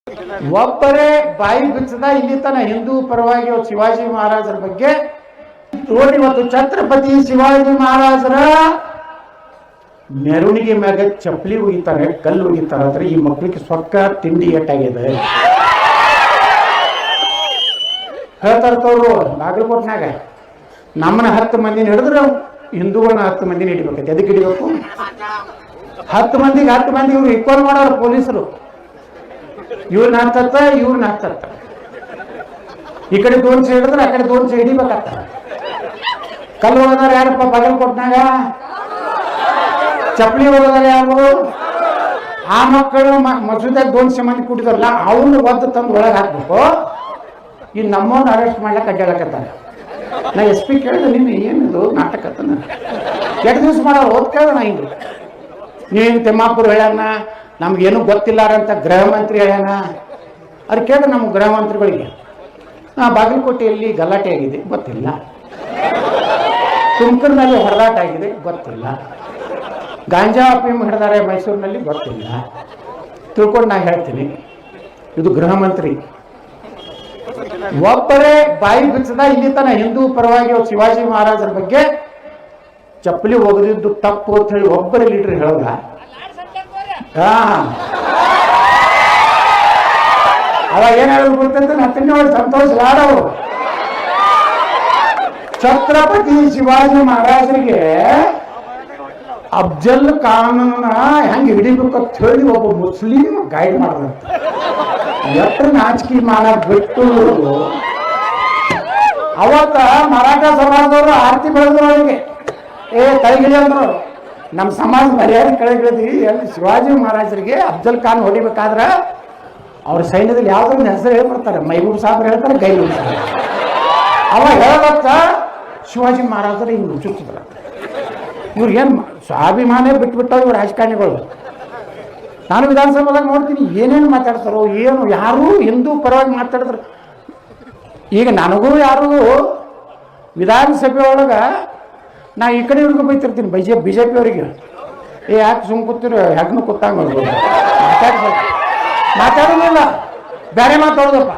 ಒಬ್ಬರೇ ಬಾಯಿ ಬಿಚ್ಚದ ಇಲ್ಲಿ ತನ ಹಿಂದೂ ಪರವಾಗಿ ಶಿವಾಜಿ ಮಹಾರಾಜರ ಬಗ್ಗೆ ನೋಡಿ. ಇವತ್ತು ಛತ್ರಪತಿ ಶಿವಾಜಿ ಮಹಾರಾಜರ ಮೆರವಣಿಗೆ ಮ್ಯಾಗ ಚಪ್ಪಲಿ ಒಗಿತಾರೆ, ಕಲ್ಲು ಒಗಿತಾರೆ. ಅಂದ್ರೆ ಈ ಮಕ್ಕಳಿಗೆ ಸೊಕ್ಕ ತಿಂಡಿ ಏಟಾಗಿದೆ ಹೇಳ್ತಾರ್ತವ್ರು. ಬಾಗಲಕೋಟ್ನಾಗ ನಮ್ಮನ್ನ 10 ಮಂದಿನ ಹಿಡಿದ್ರೆ ಹಿಂದೂಗಳನ್ನ 10 ಮಂದಿನ ಹಿಡಿಬೇಕೈತಿ. ಅದಕ್ಕೆ ಹಿಡಿಬೇಕು 10 ಮಂದಿಗೆ 10 ಮಂದಿ ಇವ್ರು ಈಕ್ವಲ್ ಮಾಡೋರು ಪೊಲೀಸರು. ಇವ್ರನ್ನ ಹತ್ತತ್ತ ಇವ್ರನ್ನ ಹತ್ತತ್ತ, ಈ ಕಡೆ 2 ಸೈಡ್ ಹಿಡಿದ್ರೆ ಆ ಕಡೆ 2 ಸೈಡ್ ಹಿಡಿಬೇಕತ್ತ. ಕಲ್ಲು ಹೋಗೋದಾರ ಯಾರಪ್ಪ ಬಾಗಲಕೋಟ್ನಾಗ? ಚಪ್ಪಲಿ ಹೋಗೋದಾರ ಯಾರು? ಆ ಮಕ್ಕಳು ಮಸೂದಾಗ 200 ಮಂದಿ ಕೂಟಿದಾರಲ್ಲ ಅವ್ರನ್ನ ಒದ್ದು ತಂದು ಒಳಗೆ ಹಾಕ್ಬೇಕು. ಈ ನಮ್ಮವ್ರನ್ನ ಅರೆಸ್ಟ್ ಮಾಡ್ಲಿಕ್ಕೆ ಅಡ್ಡಾಡಕತ್ತಾರ. ನಾ SP ಕೇಳಿದೆ ನಿನ್ನೆ, ಏನಿದು ನಾಟಕ ಅಂತ. 2 ದಿವಸ ಮಾಡೋರು ಓದ್ ಕೇಳೋಣ. ಹಿಂಗೆ ನೀನು ತಿಮ್ಮಾಪುರ ಹೇಳ್ಯಾನ, ನಮ್ಗೇನು ಗೊತ್ತಿಲ್ಲಾರಂತ ಗೃಹ ಮಂತ್ರಿ ಹೇಳ್ಯಾನ. ಅದು ಕೇಳಿದ್ರೆ ನಮ್ಮ ಗೃಹ ಮಂತ್ರಿಗಳಿಗೆ ಬಾಗಲಕೋಟೆಯಲ್ಲಿ ಗಲಾಟೆ ಆಗಿದೆ ಗೊತ್ತಿಲ್ಲ, ತುಮಕೂರಿನಲ್ಲಿ ಹೊಡೆದಾಟ ಆಗಿದೆ ಗೊತ್ತಿಲ್ಲ, ಗಾಂಜಾ ಅಫೀಮ್ ಹಿಡಿದಾರೆ ಮೈಸೂರಿನಲ್ಲಿ ಗೊತ್ತಿಲ್ಲ. ತಿಳ್ಕೊಂಡು ನಾ ಹೇಳ್ತೀನಿ, ಇದು ಗೃಹ ಮಂತ್ರಿ. ಒಬ್ಬರೇ ಬಾಯಿ ಬಿಚ್ಚದ ಇಲ್ಲಿ ತನ ಹಿಂದೂ ಪರವಾಗಿ ಶಿವಾಜಿ ಮಹಾರಾಜರ ಬಗ್ಗೆ ಚಪ್ಪಲಿ ಒಗೆದಿದ್ದು ತಪ್ಪು ಅಂತ ಹೇಳಿ ಒಬ್ಬರೇ ಲೀಡರ್ ಹೇಳೋದ? ಅವಾಗ ಏನ್ ಹೇಳೋದು ಗೊತ್ತಂತ ನಾ ತಿನ್ನೋರು ಸಂತೋಷ್ ಲಾಡವರು. ಛತ್ರಪತಿ ಶಿವಾಜಿ ಮಹಾರಾಜರಿಗೆ ಅಫ್ಜಲ್ ಖಾನನ್ನ ಹೆಂಗ್ ಹಿಡಿಬೇಕು ಅಂತ ಹೇಳಿ ಒಬ್ಬ ಮುಸ್ಲಿಂ ಗೈಡ್ ಮಾಡಿದಂತೆ. ಎಷ್ಟರ ನಾಚಿಕೆ ಮಾನ ಬಿಟ್ಟು ಅವತ್ತ ಮರಾಠ ಸಮಾಜದವರು ಆರತಿ ಬೆಳೆದ್ರು ಅವರಿಗೆ. ಕೈಗಿಳಿ ಅಂದ್ರು, ನಮ್ಮ ಸಮಾಜ ಮರ್ಯಾದೆ ಕೆಳಗಿಳಿದ್ವಿ. ಎಲ್ಲಿ ಶಿವಾಜಿ ಮಹಾರಾಜರಿಗೆ ಅಫ್ಜಲ್ ಖಾನ್ ಹೊಡಿಬೇಕಾದ್ರ ಅವ್ರ ಸೈನ್ಯದಲ್ಲಿ ಯಾವ್ದೊಂದು ಹೆಸರು ಹೇಳ್ಬಿಡ್ತಾರೆ. ಮೈಬೂಬ್ ಸಾಹೇಬ್ರು ಹೇಳ್ತಾರೆ, ಗೈಲೂರು ಸಾಹೇಬ್. ಅವ ಹೇಳತ್ತ ಶಿವಾಜಿ ಮಹಾರಾಜರು ಹಿಂಗೆ ಚುಚ್ಚಿದ್ರ. ಇವ್ರಿಗೇನು ಸ್ವಾಭಿಮಾನ ಬಿಟ್ಬಿಟ್ಟಾವ ಇವ್ರು ರಾಜಕಾರಣಿಗಳು. ನಾನು ವಿಧಾನಸಭೆದಾಗ ನೋಡ್ತೀನಿ ಏನೇನು ಮಾತಾಡ್ತಾರೋ ಏನು, ಯಾರು ಹಿಂದೂ ಪರವಾಗಿ ಮಾತಾಡಿದ್ರು. ಈಗ ನನಗೂ ಯಾರು ವಿಧಾನಸಭೆ ಒಳಗೆ ನಾ ಈ ಕಡೆಯವ್ರಿಗೂ ಬೈತಿರ್ತೀನಿ, BJP ಅವರಿಗೆ. ಯಾಕೆ ಸುಮ್ ಕೂತಿರೋ, ಹೆಗ್ನು ಕೂತಂಗ ಮಾತಾಡೋದಿಲ್ಲ, ಬೇರೆ ಮಾತಾಡೋದಪ್ಪ.